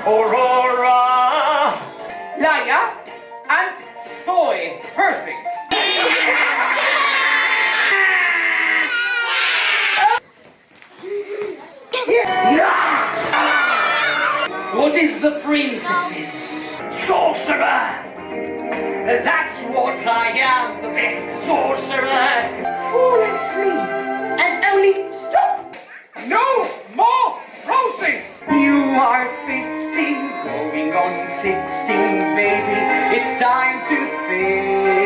Aurora, Laia, and Thoy. Perfect. What is the princess's? Sorcerer! That's what I am, the best sorcerer! Fall asleep and only stop! No more roses! You are 15, going on 16, baby. It's time to fade.